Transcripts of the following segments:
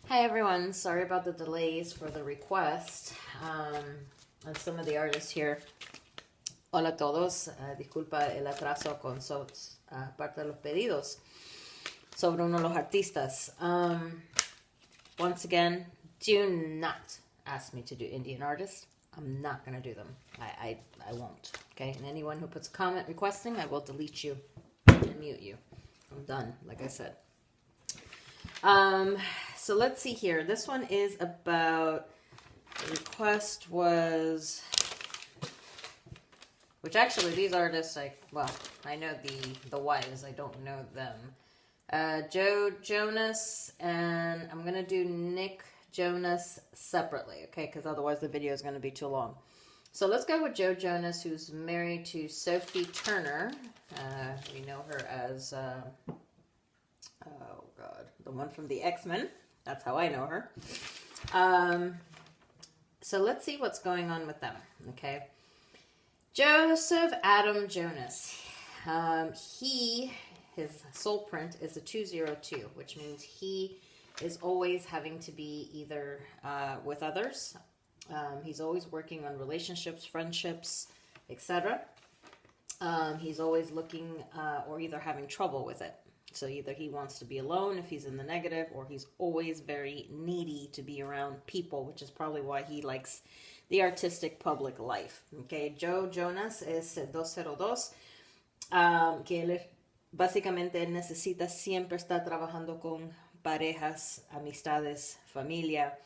Hi everyone, sorry about the delays for the request on some of the artists here. Hola a todos, disculpa el atraso con parte de los pedidos sobre uno de los artistas. Once again, do not ask me to do Indian artists. I'm not going to do them. I won't, okay? And anyone who puts a comment requesting, I will delete you and mute you. I'm done, like I said. So let's see here. This one is about, the request was, which actually these artists, I know the wives, I don't know them. Jonas, and I'm going to do Nick Jonas separately, okay? Because otherwise the video is going to be too long. So let's go with Jonas, who's married to Sophie Turner. We know her as, oh God, the one from the X-Men. That's how I know her. So let's see what's going on with them, okay? Joseph Adam Jonas. His soul print is a 202, which means he is always having to be either with others. He's always working on relationships, friendships, etc. He's always looking or either having trouble with it. So either he wants to be alone if he's in the negative, or he's always very needy to be around people, which is probably why he likes the artistic public life. Okay, Jonas es 202, que él básicamente él necesita siempre estar trabajando con parejas, amistades, familia.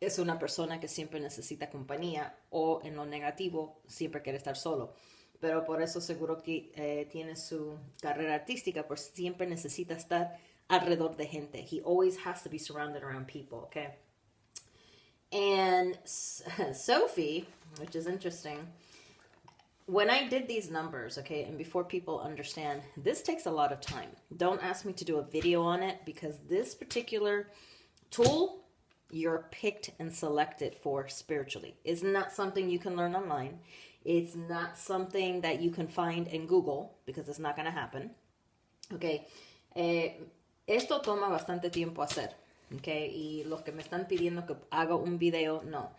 Es una persona que siempre necesita compañía, o en lo negativo siempre quiere estar solo. Pero por eso seguro que tiene su carrera artística, pues siempre necesita estar alrededor de gente. He always has to be surrounded around people, okay? And Sophie, which is interesting, when I did these numbers, okay, and before people understand, this takes a lot of time. Don't ask me to do a video on it, because this particular tool, you're picked and selected for spiritually. It's not something you can learn online. It's not something that you can find in Google, because it's not going to happen. Okay. Esto toma bastante tiempo hacer. Okay. Y los que me están pidiendo que haga un video, no.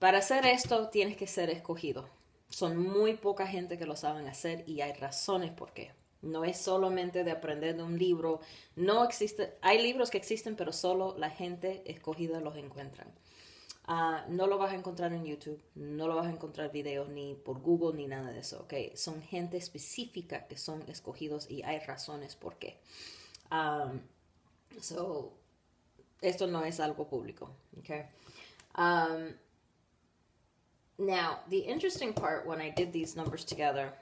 Para hacer esto tienes que ser escogido. Son muy poca gente que lo saben hacer, y hay razones por qué. No es solamente de aprender de un libro. No existe. Hay libros que existen, pero solo la gente escogida los encuentran. No lo vas a encontrar en YouTube, no lo vas a encontrar videos ni por Google ni nada de eso, ¿ok? Son gente específica que son escogidos, y hay razones por qué. Esto no es algo público, ¿ok? Now, the interesting part when I did these numbers together,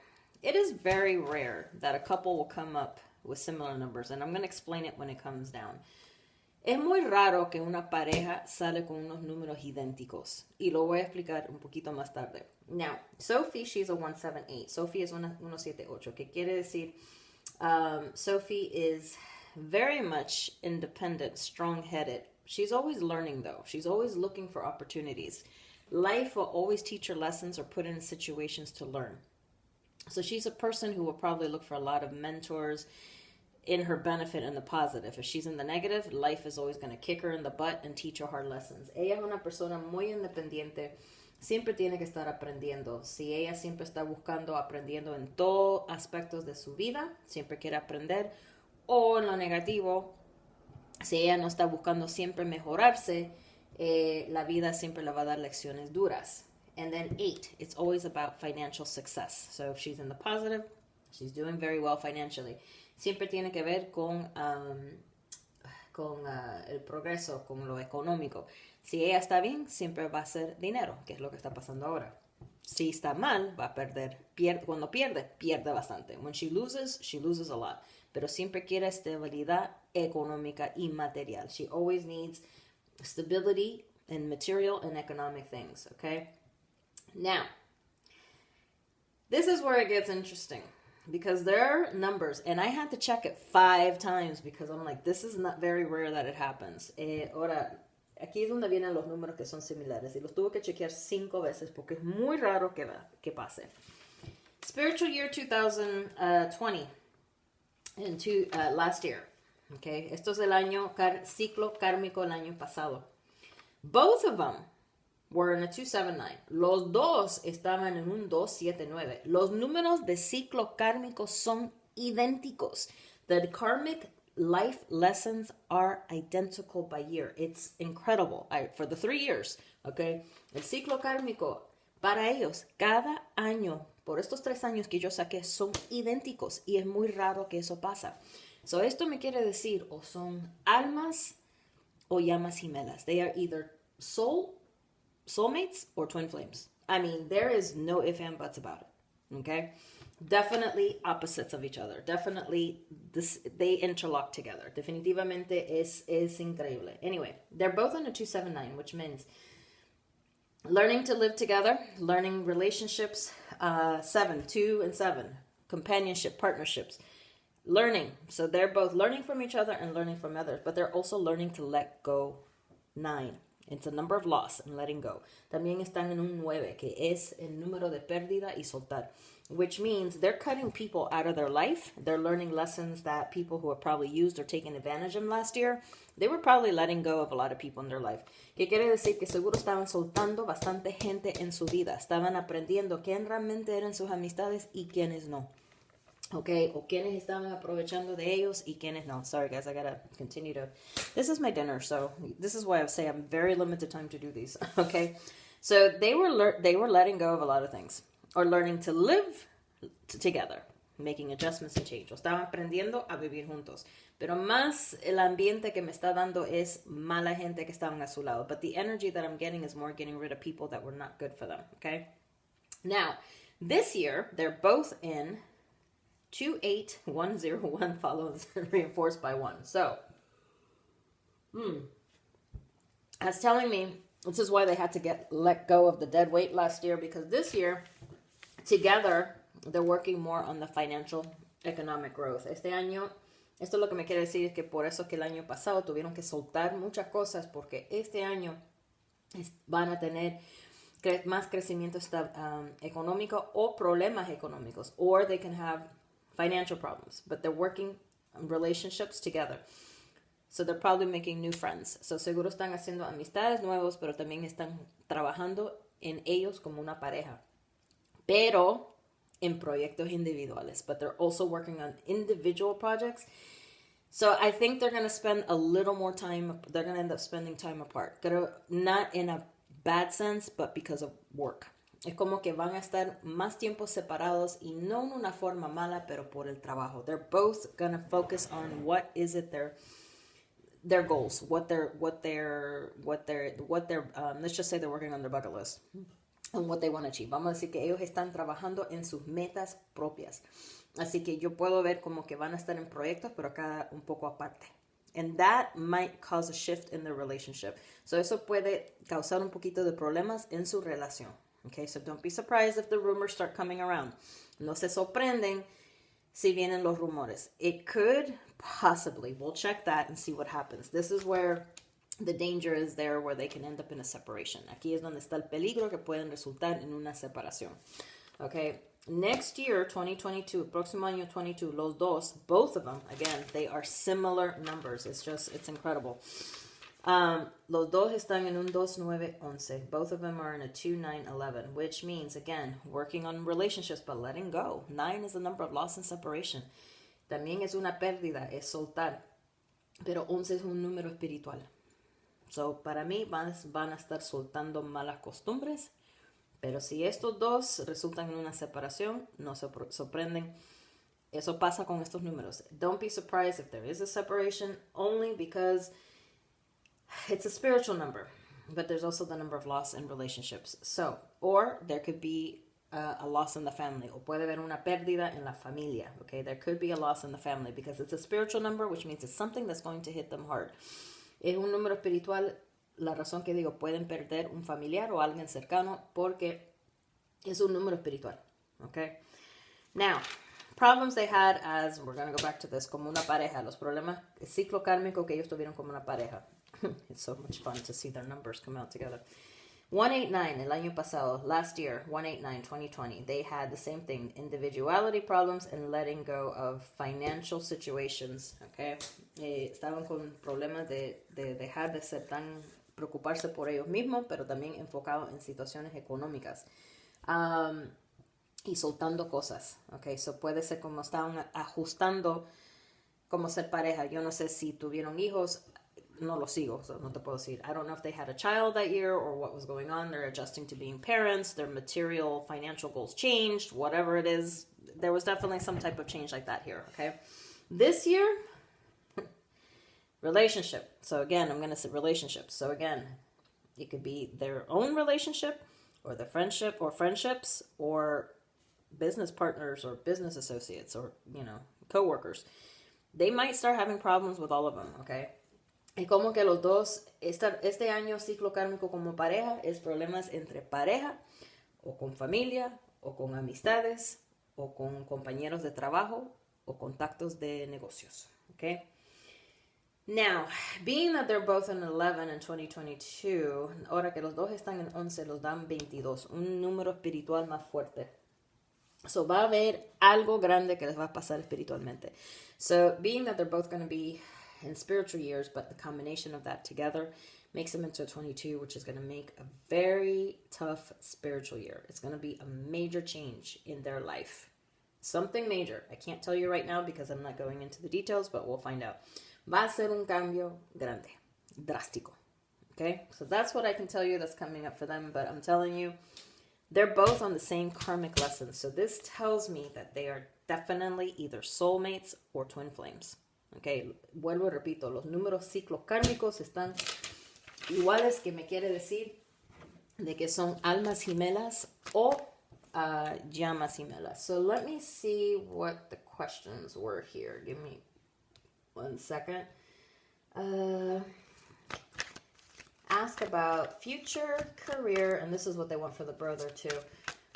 it is very rare that a couple will come up with similar numbers, and I'm going to explain it when it comes down. Es muy raro que una pareja sale con unos números idénticos, y lo voy a explicar un poquito más tarde. Now, Sophie, she's a 178. Sophie es una 178, que quiere decir Sophie is very much independent, strong-headed. She's always learning, though. She's always looking for opportunities. Life will always teach her lessons or put her in situations to learn. So she's a person who will probably look for a lot of mentors in her benefit and the positive. If she's in the negative, life is always going to kick her in the butt and teach her hard lessons. Ella es una persona muy independiente, siempre tiene que estar aprendiendo. Si ella siempre está aprendiendo en todos aspectos de su vida, siempre quiere aprender, o en lo negativo, si ella no está buscando siempre mejorarse, la vida siempre le va a dar lecciones duras. And then 8, it's always about financial success. So if she's in the positive, she's doing very well financially. Siempre tiene que ver con el progreso, con lo económico. Si ella está bien, siempre va a ser dinero, que es lo que está pasando ahora. Si está mal, va a perder. Cuando pierde bastante. When she loses a lot. Pero siempre quiere estabilidad económica y material. She always needs stability in material and economic things, okay? Now, this is where it gets interesting. Because there are numbers, and I had to check it 5 times, because I'm like, this is not very rare that it happens. Ahora, aquí es donde vienen los números que son similares, y los tuve que chequear 5 veces, porque es muy raro que pase. Spiritual year 2020, last year. Okay, esto es el ciclo kármico el año pasado. Both of them were in a 279. Los dos estaban en un 279. Los números de ciclo kármico son idénticos. The karmic life lessons are identical by year. It's incredible. For the 3 years, okay? El ciclo kármico, para ellos, cada año, por estos 3 años que yo saqué, son idénticos. Y es muy raro que eso pasa. So, esto me quiere decir, o son almas o llamas gemelas. They are either soulmates or twin flames. I mean, there is no ifs and buts about it. Okay? Definitely opposites of each other. Definitely they interlock together. Definitivamente es increíble. Anyway, they're both on a 279, which means learning to live together, learning relationships, 7, 2 and 7, companionship, partnerships, learning. So they're both learning from each other and learning from others, but they're also learning to let go. 9. It's a number of loss and letting go. También están en un 9, que es el número de pérdida y soltar, which means they're cutting people out of their life. They're learning lessons that people who have probably used or taken advantage of them last year, they were probably letting go of a lot of people in their life. Que quiere decir que seguro estaban soltando bastante gente en su vida. Estaban aprendiendo quién realmente eran sus amistades y quiénes no. Okay, o quienes estaban aprovechando de ellos y quienes no. Sorry guys, I gotta continue to... This is my dinner, so this is why I say I'm very limited time to do these. Okay, so they were letting go of a lot of things, or learning to live together, making adjustments and change. O estaban aprendiendo a vivir juntos. Pero más el ambiente que me está dando es mala gente que estaban a su lado. But the energy that I'm getting is more getting rid of people that were not good for them. Okay, now this year they're both in 28101 follows reinforced by 1. So, that's telling me this is why they had to let go of the dead weight last year, because this year, together, they're working more on the financial economic growth. Este año, esto lo que me quiere decir es que por eso que el año pasado tuvieron que soltar muchas cosas, porque este año van a tener más crecimiento económico o problemas económicos, or they can have financial problems, but they're working on relationships together. So they're probably making new friends. So seguro están haciendo amistades nuevos, pero también están trabajando en ellos como una pareja. Pero en proyectos individuales. But they're also working on individual projects. So I think they're going to spend a little more time. They're going to end up spending time apart. Pero not in a bad sense, but because of work. Es como que van a estar más tiempo separados y no en una forma mala, pero por el trabajo. They're both going to focus on what is it their goals, what they're let's just say they're working on their bucket list and what they want to achieve. Vamos a decir que ellos están trabajando en sus metas propias. Así que yo puedo ver como que van a estar en proyectos, pero cada un poco aparte. And that might cause a shift in their relationship. So eso puede causar un poquito de problemas en su relación. Okay, so don't be surprised if the rumors start coming around. No se sorprenden si vienen los rumores. It could possibly. We'll check that and see what happens. This is where the danger is there, where they can end up in a separation. Aquí es donde está el peligro que pueden resultar en una separación. Okay, next year, 2022, próximo año 22, los dos, both of them, again, they are similar numbers. It's incredible. Los dos están en un 2911. Both of them are in a 2911, which means, again, working on relationships, but letting go. 9 is the number of loss and separation. También es una pérdida, es soltar. Pero 11 es un número espiritual. So, para mí, van a estar soltando malas costumbres. Pero si estos dos resultan en una separación, no se sorprenden. Eso pasa con estos números. Don't be surprised if there is a separation, only because it's a spiritual number, but there's also the number of loss in relationships. So, or there could be a loss in the family, o puede haber una pérdida en la familia. Okay, there could be a loss in the family because it's a spiritual number, which means it's something that's going to hit them hard. Es un número espiritual. La razón que digo, pueden perder un familiar o alguien cercano porque es un número espiritual. Okay, now problems they had as, we're going to go back to this, como una pareja, los problemas, el ciclo kármico que ellos tuvieron como una pareja. It's so much fun to see their numbers come out together. 189, el año pasado, last year, 189, 2020, they had the same thing, individuality problems and letting go of financial situations, okay? Estaban con problemas de dejar de ser tan, preocuparse por ellos mismos, pero también enfocados en situaciones económicas. Y soltando cosas, okay? So puede ser como estaban ajustando como ser pareja. Yo no sé si tuvieron hijos, no lo sigo, so no te puedo decir. I don't know if they had a child that year or what was going on. They're adjusting to being parents. Their material, financial goals changed. Whatever it is, there was definitely some type of change like that here, okay? This year, relationship. So again, I'm going to say relationships. So again, it could be their own relationship or the friendship or friendships or business partners or business associates or, you know, coworkers. They might start having problems with all of them, okay? Y como que los dos, este año ciclo kármico como pareja es problemas entre pareja o con familia o con amistades o con compañeros de trabajo o contactos de negocios. Okay? Now, being that they're both in 11 in 2022, ahora que los dos están en 11, los dan 22, un número espiritual más fuerte. So va a haber algo grande que les va a pasar espiritualmente. So being that they're both going to be in spiritual years, but the combination of that together makes them into a 22, which is going to make a very tough spiritual year. It's going to be a major change in their life. Something major. I can't tell you right now because I'm not going into the details, but we'll find out. Va a ser un cambio grande, drástico. Okay? So that's what I can tell you that's coming up for them, but I'm telling you, they're both on the same karmic lesson. So this tells me that they are definitely either soulmates or twin flames. Ok, vuelvo y repito, los números ciclos kármicos están iguales, que me quiere decir de que son almas gemelas o llamas gemelas. So let me see what the questions were here. Give me 1 second. Ask about future, career, and this is what they want for the brother too.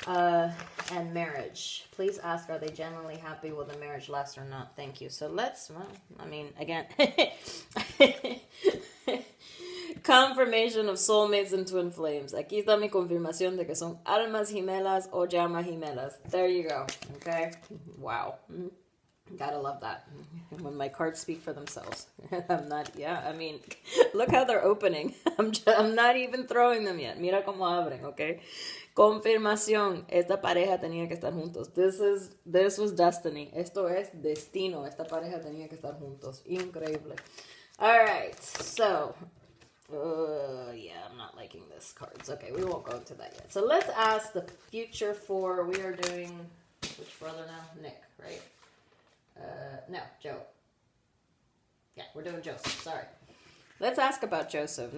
And marriage. Please ask, are they genuinely happy? Will the marriage last or not? Thank you. So let's, well, I mean, again, confirmation of soulmates and twin flames. Aquí está mi confirmación de que son almas gemelas o llamas gemelas. There you go. Okay. Wow. Gotta love that. When my cards speak for themselves. I'm not, yeah, I mean, look how they're opening. I'm not even throwing them yet. Mira cómo abren, okay? Confirmación. Esta pareja tenía que estar juntos. This was destiny. Esto es destino. Esta pareja tenía que estar juntos. Increíble. All right. So, yeah, I'm not liking this cards. Okay, we won't go into that yet. So let's ask the future for, we are doing, which brother now? Nick, right? No, Joe. Yeah, we're doing Joseph. Sorry. Let's ask about Joseph.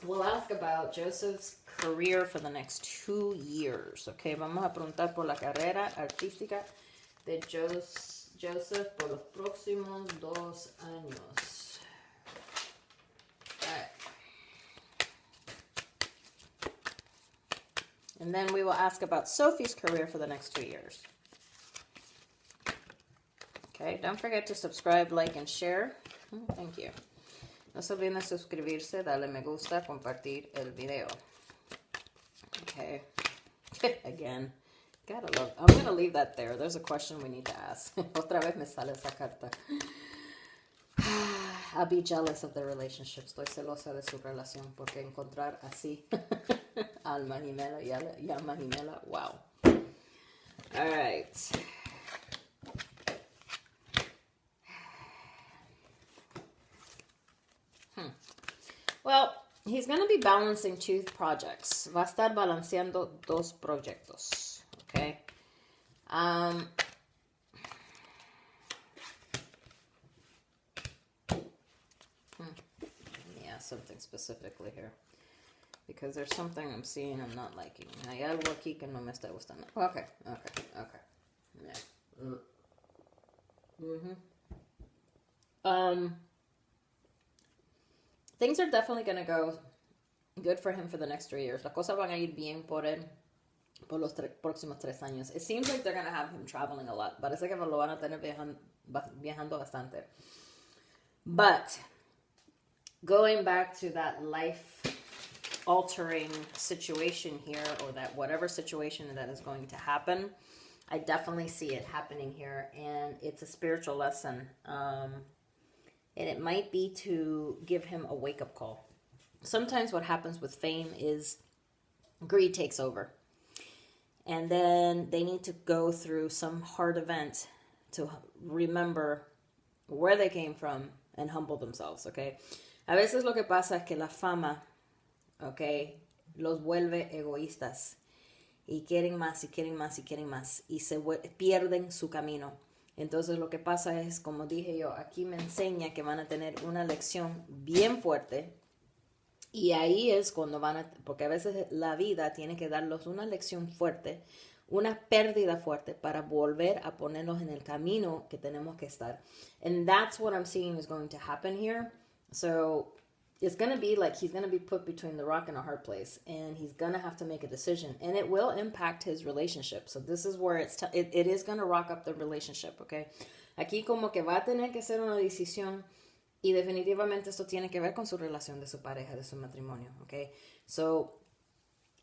We'll ask about Joseph's career for the next 2 years. Okay, vamos a preguntar por la carrera artística de Joseph por los próximos 2 años. All right. And then we will ask about Sophie's career for the next 2 years. Okay, don't forget to subscribe, like, and share. Thank you. No se olviden de suscribirse, darle me gusta, compartir el video. Okay. Again, gotta love. I'm gonna leave that there. There's a question we need to ask. Otra vez me sale esa carta. I'll be jealous of their relationship. Estoy celosa de su relación porque encontrar así alma gemela y llama gemela. Wow. All right. Well, he's going to be balancing 2 projects. Va a estar balanceando 2 proyectos. Okay. Yeah, something specifically here. Because there's something I'm seeing I'm not liking. Hay algo aquí que no me está gustando. Okay. Yeah. Things are definitely going to go good for him for the next 3 years. Las cosas van a ir bien por él por los próximos 3 años. It seems like they're going to have him traveling a lot. Parece que lo van a tener viajando bastante. But going back to that life altering situation here, or that whatever situation that is going to happen, I definitely see it happening here, and it's a spiritual lesson. And it might be to give him a wake-up call. Sometimes what happens with fame is greed takes over. And then they need to go through some hard event to remember where they came from and humble themselves, okay? A veces lo que pasa es que la fama, okay, los vuelve egoístas. Y quieren más, y quieren más, y quieren más. Y pierden su camino. Entonces lo que pasa es, como dije yo, aquí me enseña que van a tener una lección bien fuerte. Y ahí es cuando porque a veces la vida tiene que darlos una lección fuerte, una pérdida fuerte para volver a ponernos en el camino que tenemos que estar. And that's what I'm seeing is going to happen here. So it's going to be like he's going to be put between the rock and a hard place, and he's going to have to make a decision, and it will impact his relationship. So this is where it is going to rock up the relationship, okay? Aquí como que va a tener que ser una decisión. Y definitivamente esto tiene que ver con su relación de su pareja, de su matrimonio, ¿ok? So,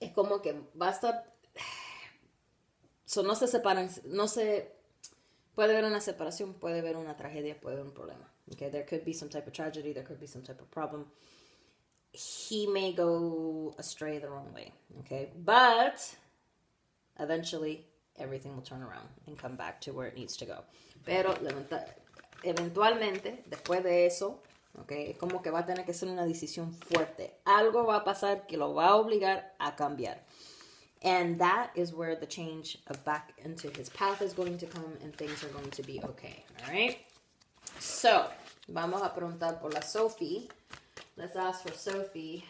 es como que va a estar... So, no se separan, puede haber una separación, puede haber una tragedia, puede haber un problema, ¿ok? There could be some type of tragedy, there could be some type of problem. He may go astray the wrong way, ¿ok? But, eventually, everything will turn around and come back to where it needs to go. Pero, eventualmente, después de eso, okay, es como que va a tener que ser una decisión fuerte. Algo va a pasar que lo va a obligar a cambiar. And that is where the change of back into his path is going to come, and things are going to be okay. All right? So, vamos a preguntar por la Sophie. Let's ask for Sophie.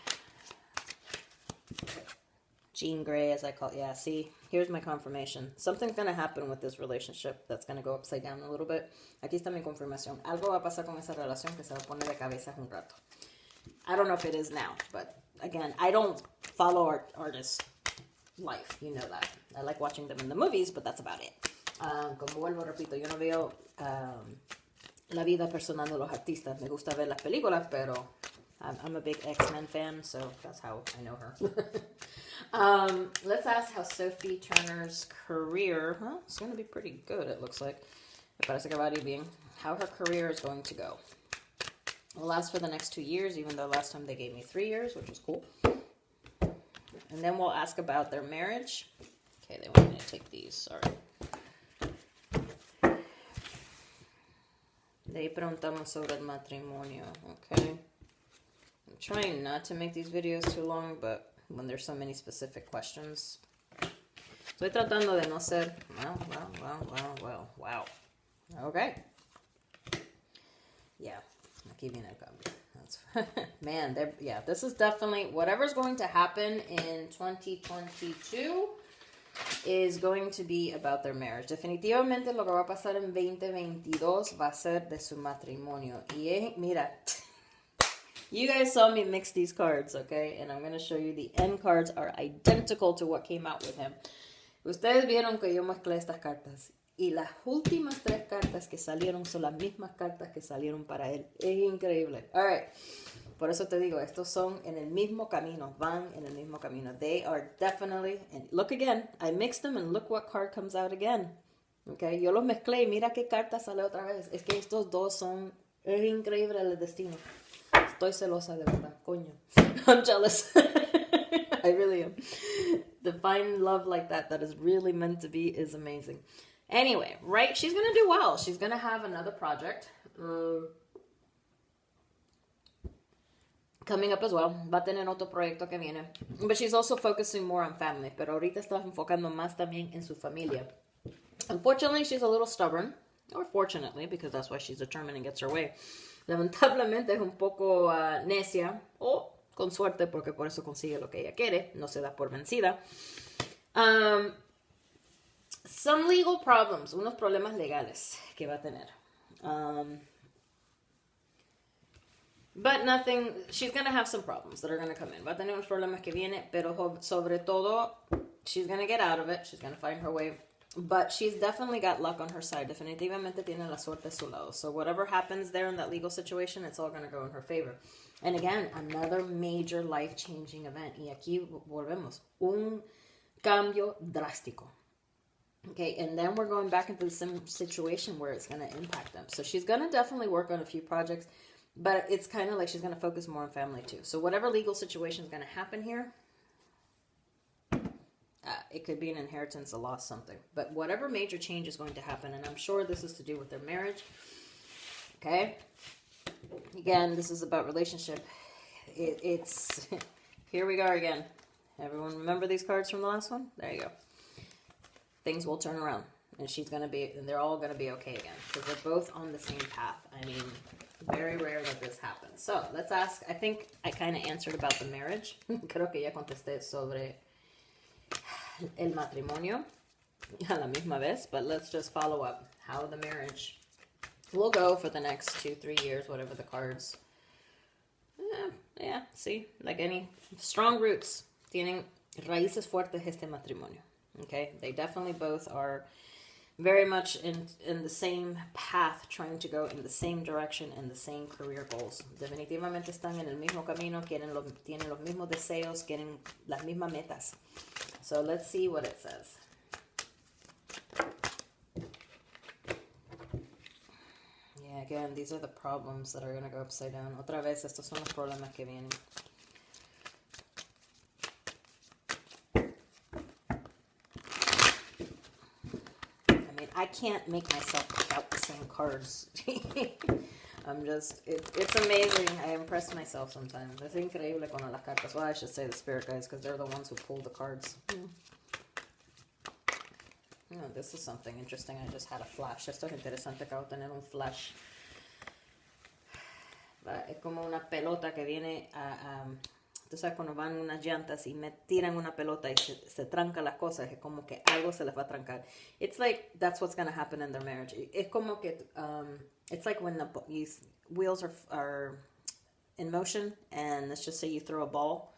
Jean Grey, as I call it. Yeah, see, here's my confirmation. Something's going to happen with this relationship that's going to go upside down a little bit. Aquí está mi confirmación. Algo va a pasar con esa relación que se va a poner de cabeza un rato. I don't know if it is now, but again, I don't follow artists' life. You know that. I like watching them in the movies, but that's about it. Como vuelvo, repito, yo no veo la vida personal de los artistas. Me gusta ver las películas, pero I'm a big X-Men fan, so that's how I know her. Let's ask how Sophie Turner's career, it's going to be pretty good, it looks like. Me parece que va a ir bien. How her career is going to go. Will last for the next 2 years, even though last time they gave me 3 years, which was cool. And then we'll ask about their marriage. Okay, they want me to take these, sorry. De ahí preguntamos sobre el matrimonio, okay? I'm trying not to make these videos too long, but when there's so many specific questions. Estoy tratando de no ser, wow. Okay. Yeah, aquí viene el cambio. Man, this is definitely, whatever's going to happen in 2022 is going to be about their marriage. Definitivamente lo que va a pasar en 2022 va a ser de su matrimonio. Y mira, you guys saw me mix these cards, okay? And I'm going to show you the end cards are identical to what came out with him. Ustedes vieron que yo mezclé estas cartas. Y las últimas 3 cartas que salieron son las mismas cartas que salieron para él. Es increíble. All right. Por eso te digo, estos son en el mismo camino. Van en el mismo camino. They are definitely... And look again. I mixed them and look what card comes out again. Okay. Yo los mezclé y mira qué carta sale otra vez. Es que estos dos son... Es increíble el destino. Estoy celosa de verdad. Coño. I'm jealous. I really am. To find love like that is really meant to be is amazing. Anyway, right? She's going to do well. She's going to have another project coming up as well. Va a tener otro proyecto que viene. But she's also focusing more on family. Pero ahorita está enfocando más también en su familia. Unfortunately, she's a little stubborn. Or fortunately, because that's why she's determined and gets her way. Lamentablemente es un poco necia. O con suerte, porque por eso consigue lo que ella quiere. No se da por vencida. Some legal problems, unos problemas legales que va a tener. But nothing, she's going to have some problems that are going to come in. Va a tener unos problemas que vienen, pero sobre todo, she's going to get out of it. She's going to find her way But she's definitely got luck on her side. Definitivamente tiene la suerte a su lado. So whatever happens there in that legal situation, it's all going to go in her favor. And again, another major life-changing event. Y aquí volvemos. Un cambio drástico. Okay, and then we're going back into the same situation where it's going to impact them. So she's going to definitely work on a few projects, but it's kind of like she's going to focus more on family too. So whatever legal situation is going to happen here, it could be an inheritance, a loss, something. But whatever major change is going to happen, and I'm sure this is to do with their marriage. Okay? Again, this is about relationship. It's here we go again. Everyone remember these cards from the last one? There you go. Things will turn around, and they're all gonna be okay again because they're both on the same path. I mean, very rare that this happens. So let's ask. I think I kind of answered about the marriage. Creo que ya contesté sobre el matrimonio a la misma vez, but let's just follow up how the marriage will go for the next 2-3 years, whatever the cards. Yeah, see, like any strong roots, tienen raíces fuertes este matrimonio. Okay, they definitely both are very much in the same path, trying to go in the same direction and the same career goals. Definitivamente están en el mismo camino, tienen los mismos deseos, quieren las mismas metas. So let's see what it says. Yeah, again, these are the problems that are going to go upside down. Otra vez, estos son los problemas que vienen. I can't make myself pick out the same cards. It's amazing. I impress myself sometimes. Es increíble con las cartas. Well, I should say the spirit guides because they're the ones who pull the cards. Oh, this is something interesting. I just had a flash. Esto es interesante. Acabo de tener un flash. Es como una pelota que viene a tú sabes, cuando van unas llantas y me tiran una pelota y se tranca las cosas, es como que algo se les va a trancar. It's like that's what's going to happen in their marriage. Es como que, it's like when the wheels are in motion, and let's just say you throw a ball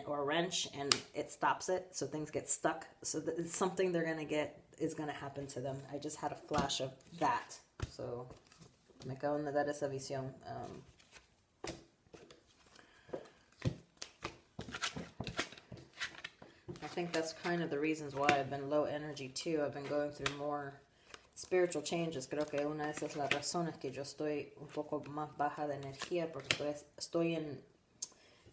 or a wrench and it stops it, so things get stuck. So it's something they're going to get is going to happen to them. I just had a flash of that. So me acaban de dar esa visión. I think that's kind of the reasons why I've been low energy too. I've been going through more spiritual changes. Creo que una de esas las razones que yo estoy un poco más baja de energía porque estoy en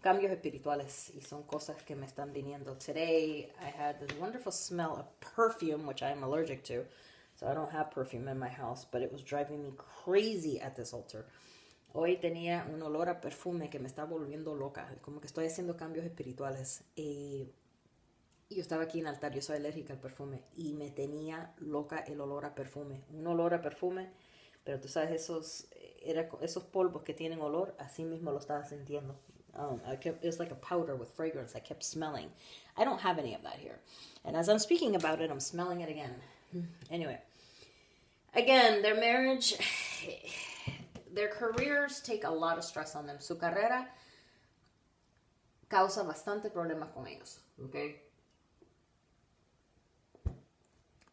cambios espirituales y son cosas que me están viniendo. Today I had this wonderful smell of perfume, which I'm allergic to, so I don't have perfume in my house, but it was driving me crazy at this altar. Hoy tenía un olor a perfume que me está volviendo loca, como que estoy haciendo cambios espirituales. Yo estaba aquí en el altar, yo soy alérgica al perfume y me tenía loca el olor a perfume. Un olor a perfume, pero tú sabes, esos polvos que tienen olor, así mismo lo estaba sintiendo. It was like a powder with fragrance I kept smelling. I don't have any of that here. And as I'm speaking about it, I'm smelling it again. Anyway, again, their marriage, their careers take a lot of stress on them. Su carrera causa bastante problemas con ellos, okay?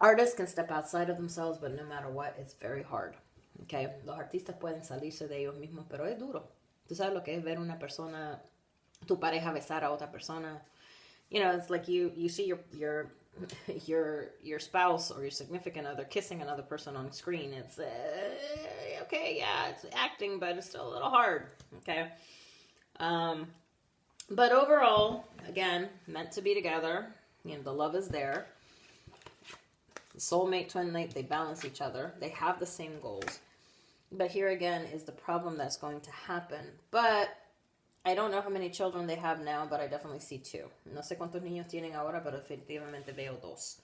Artists can step outside of themselves, but no matter what, it's very hard. Okay? Los artistas pueden salirse de ellos mismos, pero es duro. Tú sabes lo que es ver una persona, tu pareja besar a otra persona. You know, it's like you see your spouse or your significant other kissing another person on screen. It's okay, yeah, it's acting, but it's still a little hard. Okay? But overall, again, meant to be together. You know, the love is there. Soulmate, twinmate, they balance each other. They have the same goals. But here again is the problem that's going to happen. But I don't know how many children they have now, but I definitely see 2. No sé cuántos niños tienen ahora, pero definitivamente veo 2.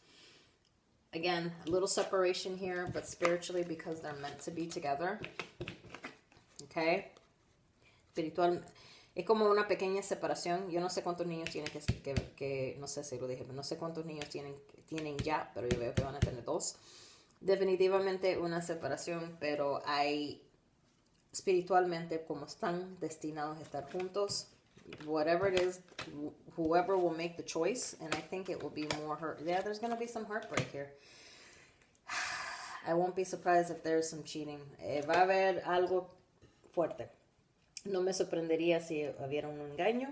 Again, a little separation here, but spiritually because they're meant to be together. Okay? Espiritual. Es como una pequeña separación. Yo no sé cuántos niños tienen que no sé si lo dije, pero no sé cuántos niños tienen ya, pero yo veo que van a tener 2. Definitivamente una separación, pero hay espiritualmente como están destinados a estar juntos, whatever it is, whoever will make the choice, and I think it will be more hurt. Yeah, there's going to be some heartbreak here. I won't be surprised if there's some cheating. Va a haber algo fuerte. No me sorprendería si hubiera un engaño.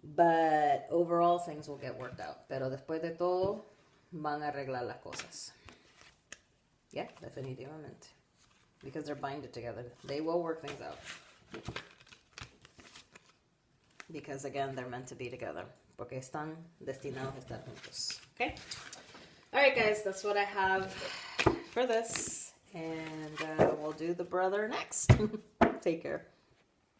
But overall, things will get worked out. Pero después de todo, van a arreglar las cosas. Yeah, definitivamente. Because they're binded together. They will work things out. Because again, they're meant to be together. Porque están destinados a estar juntos. Okay? Alright guys, that's what I have for this. And we'll do the brother next. Take care.